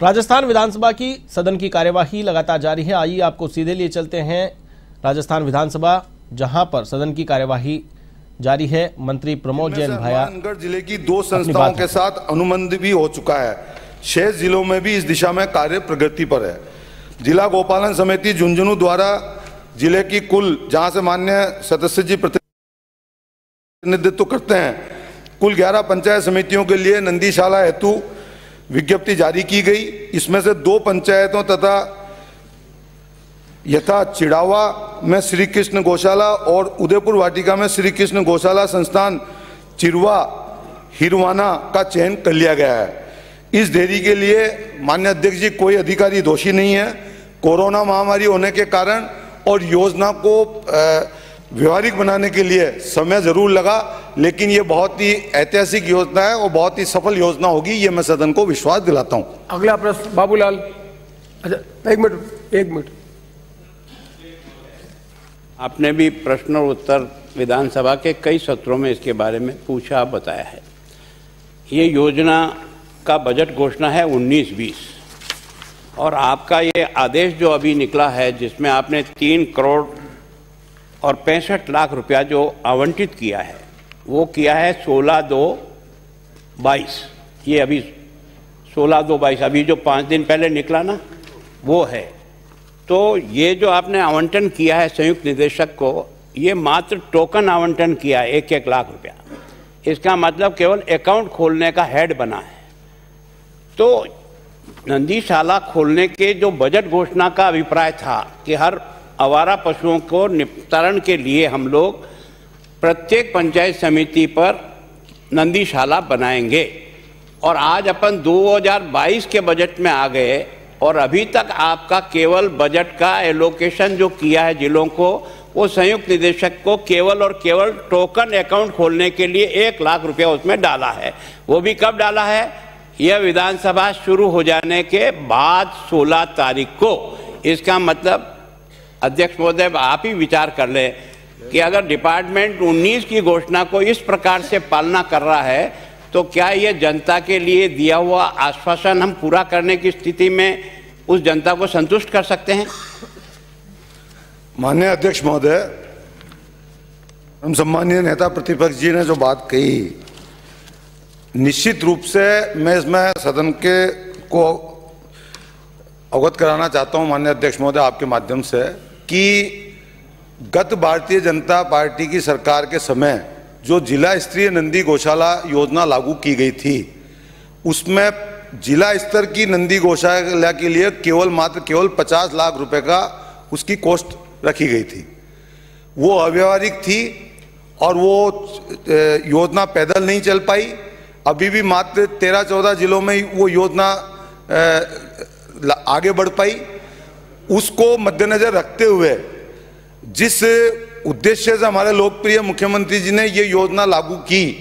राजस्थान विधानसभा की सदन की कार्यवाही लगातार जारी है। आइए आपको सीधे लिए चलते हैं राजस्थान विधानसभा, जहां पर सदन की कार्यवाही जारी है। मंत्री प्रमोद जैन भाया हनुमानगढ़ जिले की 2 संस्थाओं के साथ अनुबंध भी हो चुका है। 6 जिलों में भी इस दिशा में कार्य प्रगति पर है। जिला गोपालन समिति झुंझुनू द्वारा जिले की कुल, जहां से माननीय सदस्य जी प्रतिनिधित्व करते हैं, कुल 11 पंचायत समितियों के लिए नंदीशाला हेतु विज्ञप्ति जारी की गई। इसमें से 2 पंचायतों तथा यथा चिड़ावा में श्री कृष्ण गौशाला और उदयपुर वाटिका में श्री कृष्ण गौशाला संस्थान चिरवा हिरवाना का चयन कर लिया गया है। इस देरी के लिए माननीय अध्यक्ष जी, कोई अधिकारी दोषी नहीं है। कोरोना महामारी होने के कारण और योजना को व्यवहारिक बनाने के लिए समय जरूर लगा, लेकिन ये बहुत ही ऐतिहासिक योजना है और बहुत ही सफल योजना होगी, ये मैं सदन को विश्वास दिलाता हूं। अगला प्रश्न बाबूलाल। अच्छा, एक मिनट। आपने भी प्रश्न और उत्तर विधानसभा के कई सत्रों में इसके बारे में पूछा, बताया है। ये योजना का बजट घोषणा है 19-20 और आपका ये आदेश जो अभी निकला है, जिसमें आपने 3 करोड़ और 65 लाख रुपया जो आवंटित किया है, वो किया है 16/2/22। ये अभी 16/2/22 अभी जो 5 दिन पहले निकला ना, वो है। तो ये जो आपने आवंटन किया है संयुक्त निदेशक को, ये मात्र टोकन आवंटन किया है 1-1 लाख रुपया। इसका मतलब केवल अकाउंट खोलने का हेड बना है। तो नंदीशाला खोलने के जो बजट घोषणा का अभिप्राय था कि हर आवारा पशुओं को निपटारण के लिए हम लोग प्रत्येक पंचायत समिति पर नंदीशाला बनाएंगे, और आज अपन 2022 के बजट में आ गए और अभी तक आपका केवल बजट का एलोकेशन जो किया है जिलों को, वो संयुक्त निदेशक को केवल और केवल टोकन अकाउंट खोलने के लिए 1 लाख रुपया उसमें डाला है। वो भी कब डाला है? यह विधानसभा शुरू हो जाने के बाद 16 तारीख को। इसका मतलब अध्यक्ष महोदय, आप ही विचार कर लें कि अगर डिपार्टमेंट 19 की घोषणा को इस प्रकार से पालना कर रहा है, तो क्या ये जनता के लिए दिया हुआ आश्वासन हम पूरा करने की स्थिति में उस जनता को संतुष्ट कर सकते हैं? माननीय अध्यक्ष महोदय, हम सम्मानीय नेता प्रतिपक्ष जी ने जो बात कही, निश्चित रूप से मैं इसमें सदन के को अवगत कराना चाहता हूं माननीय अध्यक्ष महोदय आपके माध्यम से, कि गत भारतीय जनता पार्टी की सरकार के समय जो जिला स्तरीय नंदी गौशाला योजना लागू की गई थी, उसमें जिला स्तर की नंदी गौशाला के लिए केवल 50 लाख रुपए का उसकी कॉस्ट रखी गई थी। वो अव्यवहारिक थी और वो योजना पैदल नहीं चल पाई। अभी भी मात्र 13-14 जिलों में वो योजना आगे बढ़ पाई। उसको मद्देनजर रखते हुए, जिस उद्देश्य से हमारे लोकप्रिय मुख्यमंत्री जी ने ये योजना लागू की,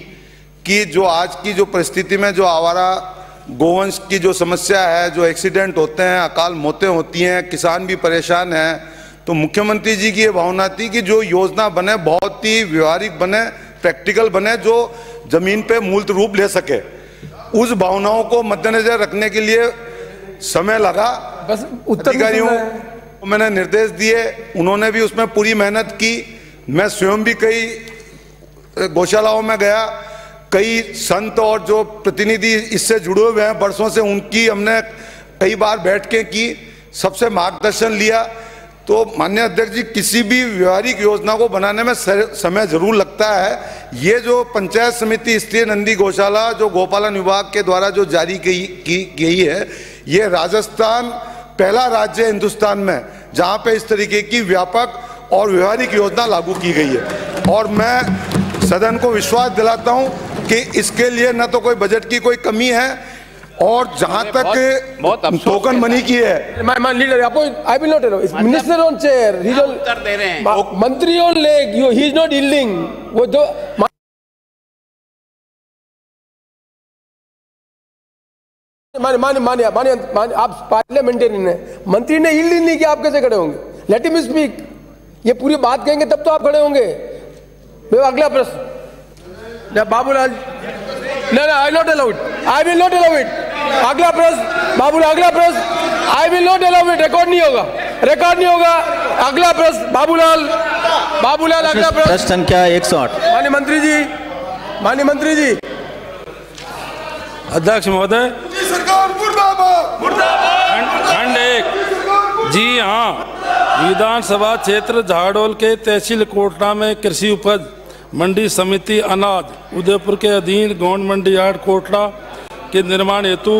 कि जो आज की जो परिस्थिति में जो आवारा गोवंश की जो समस्या है, जो एक्सीडेंट होते हैं, अकाल मौतें होती हैं, किसान भी परेशान हैं, तो मुख्यमंत्री जी की ये भावना थी कि जो योजना बने बहुत ही व्यवहारिक बने, प्रैक्टिकल बने, जो जमीन पे मूर्त रूप ले सके। उस भावनाओं को मद्देनजर रखने के लिए समय लगा। बस अधिकारियों को मैंने निर्देश दिए, उन्होंने भी उसमें पूरी मेहनत की। मैं स्वयं भी कई गौशालाओं में गया, कई संत और जो प्रतिनिधि इससे जुड़े हुए हैं वर्षों से, उनकी हमने कई बार बैठकें की, सबसे मार्गदर्शन लिया। तो माननीय अध्यक्ष जी, किसी भी व्यवहारिक योजना को बनाने में समय जरूर लगता है। ये जो पंचायत समिति स्तरीय नंदी गौशाला जो गोपालन विभाग के द्वारा जो जारी की गई है, ये राजस्थान पहला राज्य है हिंदुस्तान में जहां पे इस तरीके की व्यापक और व्यवहारिक योजना लागू की गई है। और मैं सदन को विश्वास दिलाता हूं कि इसके लिए न तो कोई बजट की कोई कमी है, और जहां तक टोकन मनी की है, leader I will not allow minister on chair, ही उत्तर दे रहे हैं, मंत्री on leg, he is not yielding. वो जो मानिए आप पार्लियामेंटेरियन है, मंत्री ने यील्ड नहीं किया, आप कैसे खड़े होंगे? Let him speak. ये पूरी बात कहेंगे तब तो आप खड़े होंगे। अगला प्रश्न Babulal. No, I will not allow it. अगला प्रश्न बाबूलाल, अगला प्रश्न। आई will not allow it, record नहीं होगा, रिकॉर्ड नहीं होगा। अगला प्रश्न बाबूलाल, बाबूलाल अगला प्रश्न संख्या 108। माननीय मंत्री जी। अध्यक्ष महोदय, सरकार मुर्दाबाद, खंड 1। जी हाँ, विधानसभा क्षेत्र झाड़ोल के तहसील कोटला में कृषि उपज मंडी समिति अनाज उदयपुर के अधीन गोंड मंडी यार्ड कोटला के निर्माण हेतु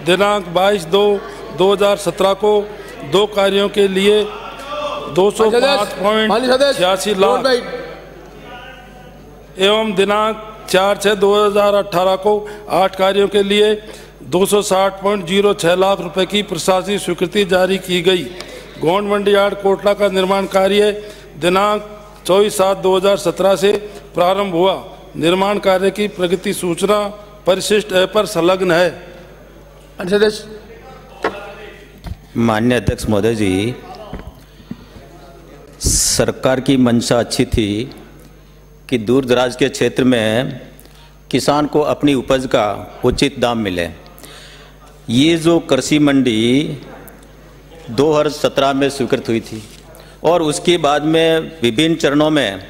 दिनांक 22/2/2017 को 2 कार्यों के लिए 205.86 लाख एवं दिनांक 4/6/2018 को 8 कार्यों के लिए 260.06 लाख रुपए की प्रशासनिक स्वीकृति जारी की गई। गोंड मंडी यार्ड कोटला का निर्माण कार्य दिनांक 24/7/2017 से प्रारंभ हुआ। निर्माण कार्य की प्रगति सूचना परिशिष्ट ऐप पर संलग्न है। माननीय अध्यक्ष महोदय जी, सरकार की मंशा अच्छी थी कि दूर दराज के क्षेत्र में किसान को अपनी उपज का उचित दाम मिले। ये जो कृषि मंडी 2017 में स्वीकृत हुई थी और उसके बाद में विभिन्न चरणों में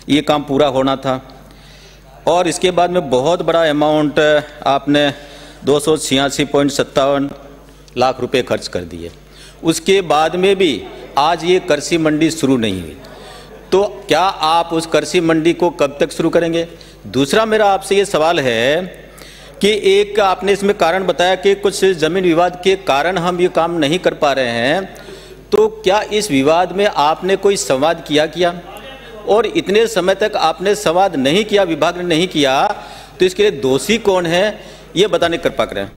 ये काम पूरा होना था और इसके बाद में बहुत बड़ा अमाउंट आपने 286.57 लाख रुपए खर्च कर दिए। उसके बाद में भी आज ये कृषि मंडी शुरू नहीं हुई, तो क्या आप उस कृषि मंडी को कब तक शुरू करेंगे? दूसरा मेरा आपसे ये सवाल है कि एक आपने इसमें कारण बताया कि कुछ ज़मीन विवाद के कारण हम ये काम नहीं कर पा रहे हैं, तो क्या इस विवाद में आपने कोई संवाद किया? और इतने समय तक आपने संवाद नहीं किया, विभाग ने नहीं किया, तो इसके लिए दोषी कौन है ये बताने की कृपा करें।